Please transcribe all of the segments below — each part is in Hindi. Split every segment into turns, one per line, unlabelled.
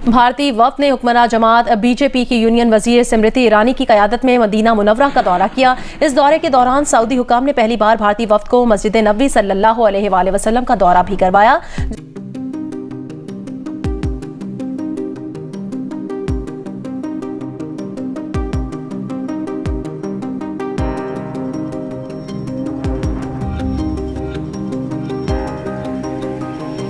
भारतीय वफ्द ने हुक्मरान जमात बीजेपी की यूनियन वजीर स्मृति ईरानी की क़यादत में मदीना मुनव्वरा का दौरा किया। इस दौरे के दौरान सऊदी हुकाम ने पहली बार भारतीय वफ्द को मस्जिद नबवी सल्लल्लाहु अलैहि वसल्लम का दौरा भी करवाया।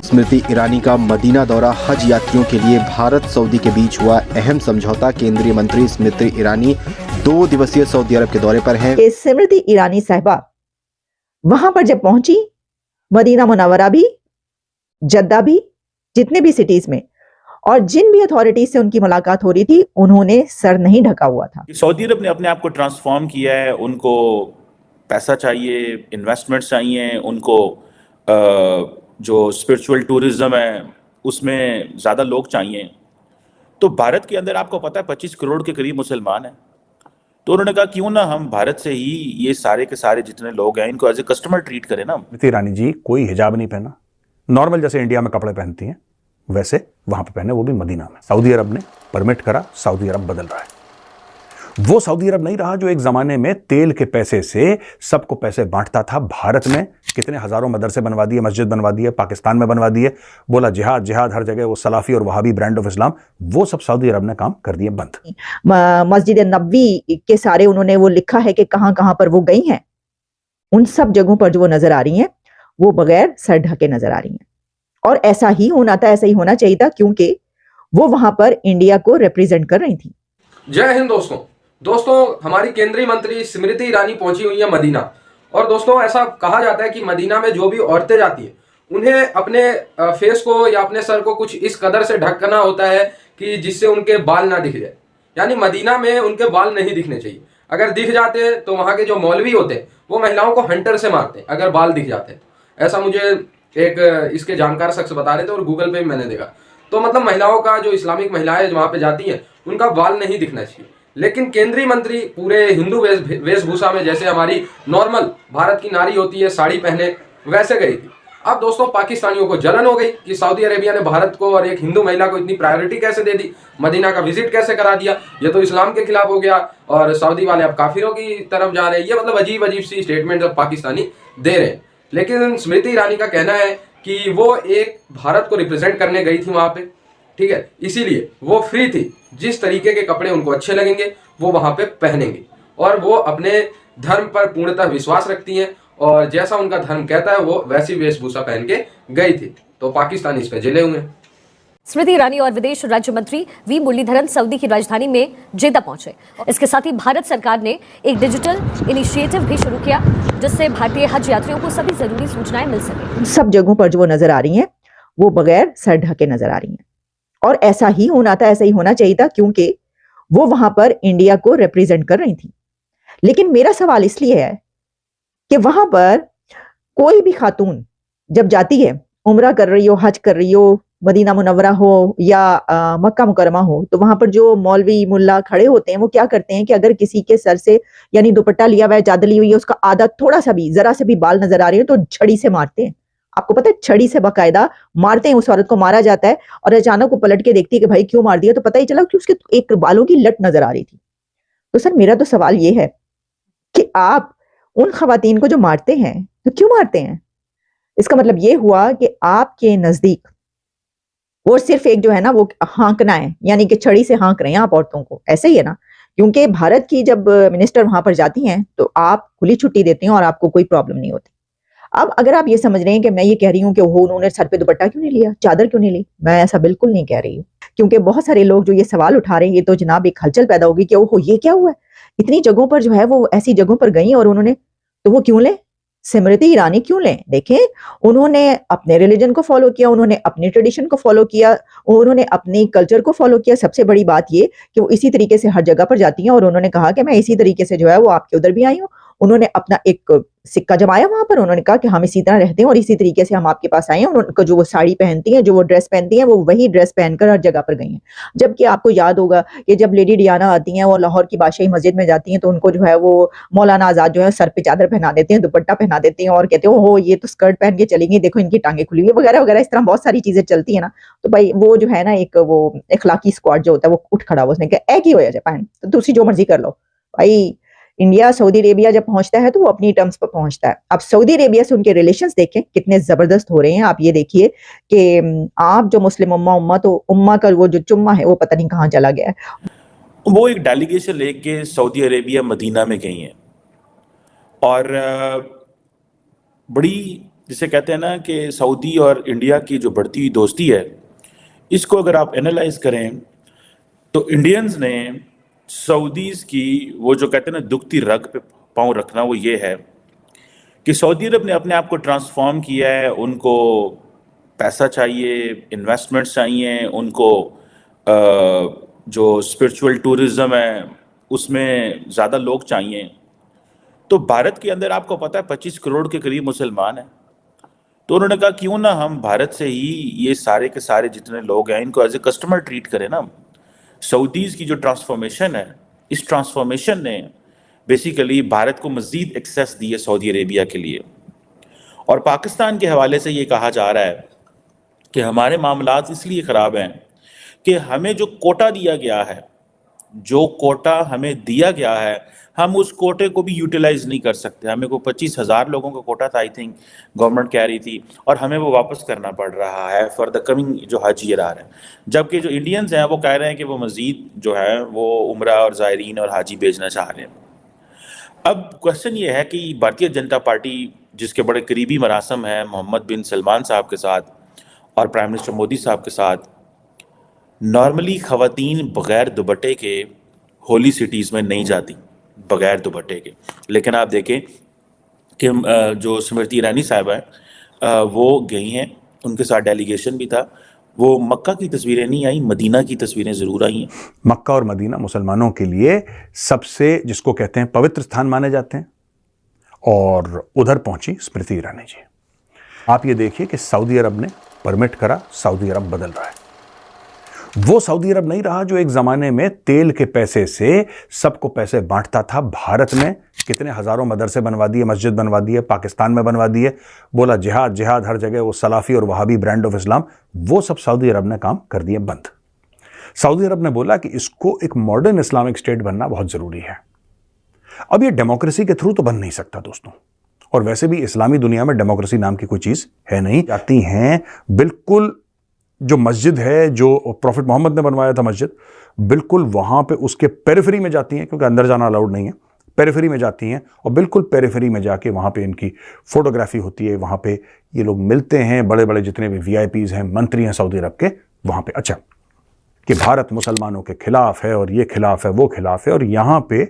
स्मृति ईरानी का मदीना दौरा हज यात्रियों के लिए भारत सऊदी के बीच हुआ अहम समझौता। केंद्रीय मंत्री स्मृति ईरानी 2 दिवसीय सऊदी अरब के दौरे पर हैं।
स्मृति ईरानी साहिबा वहां पर जब पहुंची, मदीना मुनव्वरा भी, जद्दा भी, जितने भी सिटीज में और जिन भी अथॉरिटी से उनकी मुलाकात हो रही थी, उन्होंने सर नहीं ढका हुआ था।
सऊदी अरब ने अपने आप को ट्रांसफॉर्म किया है। उनको पैसा चाहिए, इन्वेस्टमेंट्स चाहिए, उनको जो स्पिरिचुअल टूरिज्म है उसमें ज़्यादा लोग चाहिए। तो भारत के अंदर आपको पता है 25 करोड़ के करीब मुसलमान हैं। तो उन्होंने कहा क्यों ना हम भारत से ही ये सारे के सारे जितने लोग हैं इनको एज ए कस्टमर ट्रीट करें ना।
स्मृति ईरानी जी कोई हिजाब नहीं पहना, नॉर्मल जैसे इंडिया में कपड़े पहनती हैं वैसे वहां पे पहने, वो भी मदीना में। सऊदी अरब ने परमिट करा, सऊदी अरब बदल रहा है। वो सऊदी अरब नहीं रहा जो एक जमाने में तेल के पैसे से सबको पैसे बांटता था। भारत में कितने हजारों मदरसे बनवा दिए, मस्जिद बनवा दिए, पाकिस्तान में बनवा दिए, बोला जिहाद जिहाद हर जगह, वो सलाफी और वहाबी ब्रांड ऑफ इस्लाम, वो सब सऊदी अरब ने काम कर दिए बंद।
मस्जिद नबवी के सारे उन्होंने वो लिखा है कि कहां कहां पर वो गई हैं, उन सब जगहों पर जो वो नजर आ रही हैं वो बगैर सर ढके नजर आ रही हैं। और ऐसा ही होना था, ऐसा ही होना चाहिए था, क्योंकि वो वहां पर इंडिया को रिप्रेजेंट कर रही थी।
जय हिंद दोस्तों, हमारी केंद्रीय मंत्री स्मृति ईरानी पहुंची हुई है मदीना। और दोस्तों ऐसा कहा जाता है कि मदीना में जो भी औरतें जाती हैं उन्हें अपने फेस को या अपने सर को कुछ इस कदर से ढकना होता है कि जिससे उनके बाल ना दिख जाए। यानी मदीना में उनके बाल नहीं दिखने चाहिए। अगर दिख जाते हैं तो वहाँ के जो मौलवी होते हैं वो महिलाओं को हंटर से मारते हैं अगर बाल दिख जाते हैं। ऐसा मुझे एक इसके जानकार शख्स बता रहे थे और गूगल पे भी मैंने देखा। तो मतलब महिलाओं का जो इस्लामिक महिलाएं वहाँ पे जाती हैं उनका बाल नहीं दिखना चाहिए। लेकिन केंद्रीय मंत्री पूरे हिंदू वेशभूषा में, जैसे हमारी नॉर्मल भारत की नारी होती है साड़ी पहने, वैसे गई थी। अब दोस्तों पाकिस्तानियों को जलन हो गई कि सऊदी अरेबिया ने भारत को और एक हिंदू महिला को इतनी प्रायोरिटी कैसे दे दी, मदीना का विजिट कैसे करा दिया, ये तो इस्लाम के खिलाफ हो गया और सऊदी वाले अब काफिरों की तरफ जा रहे हैं। ये मतलब अजीब अजीब सी स्टेटमेंट अब पाकिस्तानी दे रहे हैं। लेकिन स्मृति ईरानी का कहना है कि वो एक भारत को रिप्रेजेंट करने गई थी वहां पे, ठीक है, इसीलिए वो फ्री थी। जिस तरीके के कपड़े उनको अच्छे लगेंगे वो वहां पे पहनेंगे और वो अपने धर्म पर पूर्णतः विश्वास रखती हैं और जैसा उनका धर्म कहता है वो वैसी वेशभूषा पहन के गई थी। तो पाकिस्तानी इस पे जले हुए हैं।
स्मृति ईरानी और विदेश राज्य मंत्री वी मुरलीधरन सऊदी की राजधानी में जेद्दा पहुंचे। इसके साथ ही भारत सरकार ने एक डिजिटल इनिशिएटिव भी शुरू किया जिससे भारतीय हज यात्रियों को सभी जरूरी सूचनाएं मिल सके।
सब जगहों पर जो वो नजर आ रही हैं वो बगैर सर ढके नजर आ रही हैं। और ऐसा ही होना था, ऐसा ही होना चाहिए था, क्योंकि वो वहां पर इंडिया को रिप्रेजेंट कर रही थी। लेकिन मेरा सवाल इसलिए है कि वहां पर कोई भी खातून जब जाती है, उम्रा कर रही हो, हज कर रही हो, मदीना मुनव्वरा हो या मक्का मुकरमा हो, तो वहां पर जो मौलवी मुल्ला खड़े होते हैं वो क्या करते हैं कि अगर किसी के सर से यानी दुपट्टा लिया हुआ है, चादर ली हुई है, उसका आधा थोड़ा सा भी, जरा से भी बाल नजर आ रहे हैं तो छड़ी से मारते हैं। आपको पता है, छड़ी से बकायदा मारते हैं। उस औरत को मारा जाता है और अचानक वो पलट के देखती है कि भाई क्यों मार दिया, तो पता ही चला कि उसके एक बालों की लट नजर आ रही थी। तो सर मेरा तो सवाल ये है कि आप उन खवातीन को जो मारते हैं तो क्यों मारते हैं? इसका मतलब ये हुआ कि आपके नजदीक वो सिर्फ एक जो है ना वो हाँकना है, यानी कि छड़ी से हाँक रहे हैं आप औरतों को। ऐसे ही है ना, क्योंकि भारत की जब मिनिस्टर वहां पर जाती हैं तो आप खुली छुट्टी देते हैं और आपको कोई प्रॉब्लम नहीं होती। अब अगर आप ये समझ रहे हैं कि मैं ये कह रही हूँ कि वो उन्होंने सर पे दुपट्टा क्यों नहीं लिया, चादर क्यों नहीं ली, मैं ऐसा बिल्कुल नहीं कह रही हूँ। क्योंकि बहुत सारे लोग जो ये सवाल उठा रहे हैं, ये तो जनाब एक हलचल पैदा होगी कि ओहो ये क्या हुआ है, इतनी जगहों पर जो है वो ऐसी जगहों पर गई और उन्होंने, तो वो क्यों लें, स्मृति ईरानी क्यों लें? देखें, उन्होंने अपने रिलीजन को फॉलो किया, उन्होंने अपनी ट्रेडिशन को फॉलो किया, उन्होंने अपनी कल्चर को फॉलो किया। सबसे बड़ी बात ये कि वो इसी तरीके से हर जगह पर जाती हैं और उन्होंने कहा कि मैं इसी तरीके से जो है वो आपके उधर भी आई हूँ, उन्होंने अपना एक सिक्का जमाया वहां पर। उन्होंने कहा कि हम इसी तरह रहते हैं और इसी तरीके से हम आपके पास आए हैं। उनको जो वो साड़ी पहनती हैं, जो वो ड्रेस पहनती हैं, वो वही ड्रेस पहनकर हर जगह पर गई हैं। जबकि आपको याद होगा कि जब लेडी डियाना आती हैं, वो लाहौर की बादशाही मस्जिद में जाती हैं, तो उनको जो है वो मौलाना आजाद जो है सर पे चादर पहना देते हैं, दुपट्टा पहना देते हैं और कहते हैं ओहो ये तो स्कर्ट पहन के चली गई, देखो इनकी टांगे खुली हुई है, वगैरह वगैरह। इस तरह बहुत सारी चीजें चलती है ना। तो भाई वो जो है ना, एक वो इखलाकी स्क्वाड जो होता है वो उठ खड़ा हुआ, उसने कहा एक ही हो जाए जापान, तो दूसरी जो मर्जी कर लो। भाई इंडिया सऊदी अरेबिया जब पहुंचता है तो वो अपनी टर्म्स पर पहुंचता है। अब सऊदी अरेबिया से उनके रिलेशंस देखें कितने जबरदस्त हो रहे हैं। आप ये देखिए कि आप जो मुस्लिम उम्मा तो उम्मा का वो जो चुम्मा है वो पता नहीं कहाँ चला गया है।
वो एक डेलीगेशन लेके सऊदी अरेबिया मदीना में गई हैं और बड़ी, जिसे कहते हैं ना कि सऊदी और इंडिया की जो बढ़ती हुई दोस्ती है, इसको अगर आप एनालाइज करें तो इंडियंस ने सऊदीज की वो जो कहते हैं ना दुखती रग पे पाँव रखना, वो ये है कि सऊदी अरब ने अपने आप को ट्रांसफॉर्म किया है। उनको पैसा चाहिए, इन्वेस्टमेंट चाहिए, उनको जो स्पिरिचुअल टूरिज्म है उसमें ज़्यादा लोग चाहिए। तो भारत के अंदर आपको पता है 25 करोड़ के करीब मुसलमान हैं। तो उन्होंने कहा क्यों ना हम भारत से ही ये सारे के सारे जितने लोग हैं इनको एज ए कस्टमर ट्रीट करें ना। सऊदीज़ की जो ट्रांसफॉर्मेशन है, इस ट्रांसफॉर्मेशन ने बेसिकली भारत को मज़ीद एक्सेस दी है सऊदी अरेबिया के लिए। और पाकिस्तान के हवाले से ये कहा जा रहा है कि हमारे मामलात इसलिए ख़राब हैं कि हमें जो कोटा दिया गया है, जो कोटा हमें दिया गया है, हम उस कोटे को भी यूटिलाइज नहीं कर सकते। हमें को 25,000 लोगों का कोटा था, आई थिंक गवर्नमेंट कह रही थी, और हमें वो वापस करना पड़ रहा है फॉर द कमिंग जो हज ईयर आ रहा है। जबकि जो इंडियंस हैं वो कह रहे हैं कि वो मज़ीद जो है वो उम्रा और ज़ायरीन और हाजी भेजना चाह रहे हैं। अब क्वेश्चन ये है कि भारतीय जनता पार्टी, जिसके बड़े करीबी मरासम हैं मोहम्मद बिन सलमान साहब के साथ और प्राइम मिनिस्टर मोदी साहब के साथ, नॉर्मली ख़वातीन बग़ैर दुपट्टे के होली सिटीज़ में नहीं जाती, बग़ैर दुपट्टे के। लेकिन आप देखें कि जो स्मृति ईरानी साहिबा हैं वो गई हैं, उनके साथ डेलीगेशन भी था। वो मक्का की तस्वीरें नहीं आई, मदीना की तस्वीरें ज़रूर आई हैं।
मक्का और मदीना मुसलमानों के लिए सबसे, जिसको कहते हैं, पवित्र स्थान माने जाते हैं, और उधर पहुंची स्मृति ईरानी जी। आप ये देखिए कि सऊदी अरब ने परमिट करा, सऊदी अरब बदल रहा है। वो सऊदी अरब नहीं रहा जो एक जमाने में तेल के पैसे से सबको पैसे बांटता था। भारत में कितने हजारों मदरसे बनवा दिए, मस्जिद बनवा दिए, पाकिस्तान में बनवा दिए, बोला जिहाद जिहाद हर जगह, वो सलाफी और वहाबी ब्रांड ऑफ इस्लाम, वो सब सऊदी अरब ने काम कर दिए बंद। सऊदी अरब ने बोला कि इसको एक मॉडर्न इस्लामिक स्टेट बनना बहुत जरूरी है। अब ये डेमोक्रेसी के थ्रू तो बन नहीं सकता दोस्तों, और वैसे भी इस्लामी दुनिया में डेमोक्रेसी नाम की कोई चीज है नहीं। जाती हैं बिल्कुल, जो मस्जिद है जो प्रॉफिट मोहम्मद ने बनवाया था मस्जिद, बिल्कुल वहां पे उसके पेरिफेरी में जाती हैं, क्योंकि अंदर जाना अलाउड नहीं है, पेरिफेरी में जाती हैं, और बिल्कुल पेरिफेरी में जाके वहां पे इनकी फोटोग्राफी होती है। वहां पे ये लोग मिलते हैं, बड़े बड़े जितने भी वीआईपीज हैं, मंत्री हैं सऊदी अरब के, वहां पे। अच्छा, कि भारत मुसलमानों के खिलाफ है और ये खिलाफ है, वो खिलाफ है, और यहां पे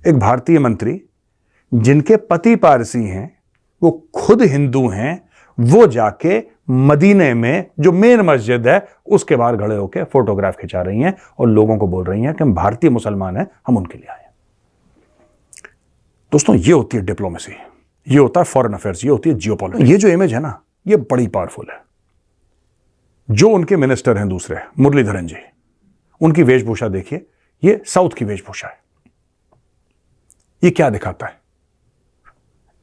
एक भारतीय मंत्री जिनके पति पारसी हैं, वो खुद हिंदू हैं, वो जाके मदीने में जो मेन मस्जिद है उसके बाहर खड़े होकर फोटोग्राफ खिंचा रही हैं और लोगों को बोल रही हैं कि हम भारतीय मुसलमान हैं, हम उनके लिए आए हैं। दोस्तों, ये होती है डिप्लोमेसी, ये होता है फॉरेन अफेयर्स, ये होती है जियोपॉलिटिक्स। ये जो इमेज है ना, ये बड़ी पावरफुल है। जो उनके मिनिस्टर हैं दूसरे, मुरलीधरन जी, उनकी वेशभूषा देखिए, ये साउथ की वेशभूषा है। ये क्या दिखाता है?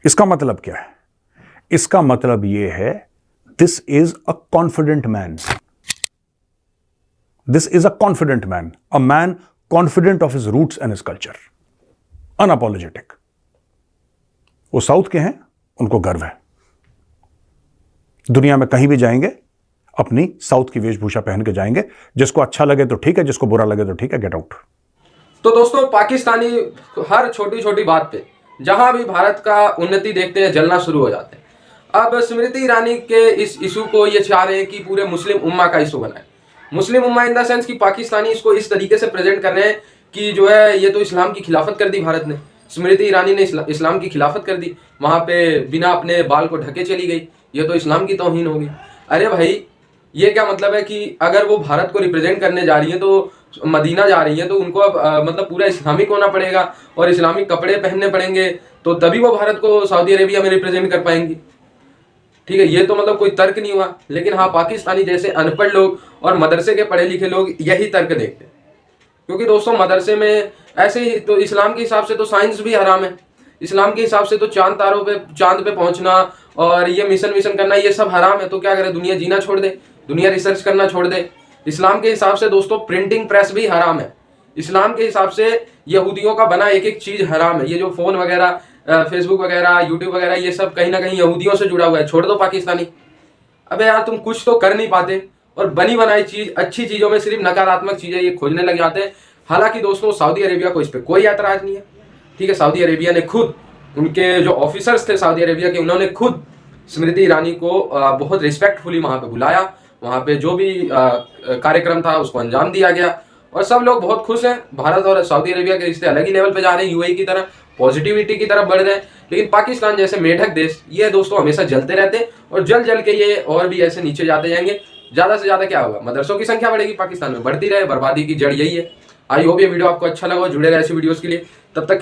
इसका मतलब क्या है? इसका मतलब यह है, this is a confident man, this is a confident man, a man confident of his roots and his culture, unapologetic. वो साउथ के हैं, उनको गर्व है, दुनिया में कहीं भी जाएंगे अपनी साउथ की वेशभूषा पहन के जाएंगे। जिसको अच्छा लगे तो ठीक है, जिसको बुरा लगे तो ठीक है, गेट आउट।
तो दोस्तों, पाकिस्तानी हर छोटी छोटी बात पे जहां भी भारत का उन्नति देखते हैं जलना शुरू हो जाते हैं। अब स्मृति ईरानी के इस इशू को ये चाह रहे हैं कि पूरे मुस्लिम उम्मा का इशू बनाए। मुस्लिम उम्मा इन द सेंस कि पाकिस्तानी इसको इस तरीके से प्रेजेंट कर रहे हैं कि जो है ये तो इस्लाम की खिलाफत कर दी भारत ने, स्मृति ईरानी ने इस्लाम की खिलाफत कर दी, वहां पे बिना अपने बाल को ढके चली गई, ये तो इस्लाम की तौहीन होगी। अरे भाई, ये क्या मतलब है कि अगर वो भारत को रिप्रेजेंट करने जा रही है तो मदीना जा रही हैं तो उनको अब मतलब पूरा इस्लामिक होना पड़ेगा और इस्लामिक कपड़े पहनने पड़ेंगे, तो तभी वो भारत को सऊदी अरेबिया में रिप्रेजेंट कर पाएंगी। ठीक है, ये तो मतलब कोई तर्क नहीं हुआ। लेकिन हाँ, पाकिस्तानी जैसे अनपढ़ लोग और मदरसे के पढ़े लिखे लोग यही तर्क देखते हैं, क्योंकि दोस्तों मदरसे में ऐसे ही तो इस्लाम के हिसाब से तो साइंस भी हराम है, इस्लाम के हिसाब से तो चांद पे पहुंचना और ये मिशन करना ये सब हराम है। तो क्या करे, दुनिया जीना छोड़ दे, दुनिया रिसर्च करना छोड़ दे। इस्लाम के हिसाब से दोस्तों प्रिंटिंग प्रेस भी हराम है, इस्लाम के हिसाब से यहूदियों का बना एक एक चीज हराम है। ये जो फोन वगैरह, फेसबुक वगैरह, यूट्यूब वगैरह, ये सब कहीं ना कहीं यहूदियों से जुड़ा हुआ है। छोड़ दो पाकिस्तानी, अबे यार तुम कुछ तो कर नहीं पाते और बनी बनाई चीज, अच्छी चीजों में सिर्फ नकारात्मक चीजें ये खोजने लग जाते हैं। हालांकि दोस्तों सऊदी अरेबिया को इस पर कोई ऐतराज नहीं है। ठीक है, सऊदी अरेबिया ने खुद, उनके जो ऑफिसर्स थे सऊदी अरेबिया के, उन्होंने खुद स्मृति ईरानी को बहुत रिस्पेक्टफुली वहां पे बुलाया, वहां पे जो भी कार्यक्रम था उसको अंजाम दिया गया और सब लोग बहुत खुश हैं। भारत और सऊदी अरेबिया के रिश्ते अलग ही लेवल पे जा रहे हैं, यूएई की तरह पॉजिटिविटी की तरफ बढ़ रहे हैं। लेकिन पाकिस्तान जैसे मेढक देश, ये दोस्तों हमेशा जलते रहते हैं और जल के ये और भी ऐसे नीचे जाते जाएंगे। ज्यादा से ज्यादा क्या होगा, मदरसों की संख्या बढ़ेगी, पाकिस्तान में बढ़ती रहे, बर्बादी की जड़ यही है। आई होप ये वीडियो आपको अच्छा लगा, जुड़े रहे ऐसी वीडियोस के लिए। तब तक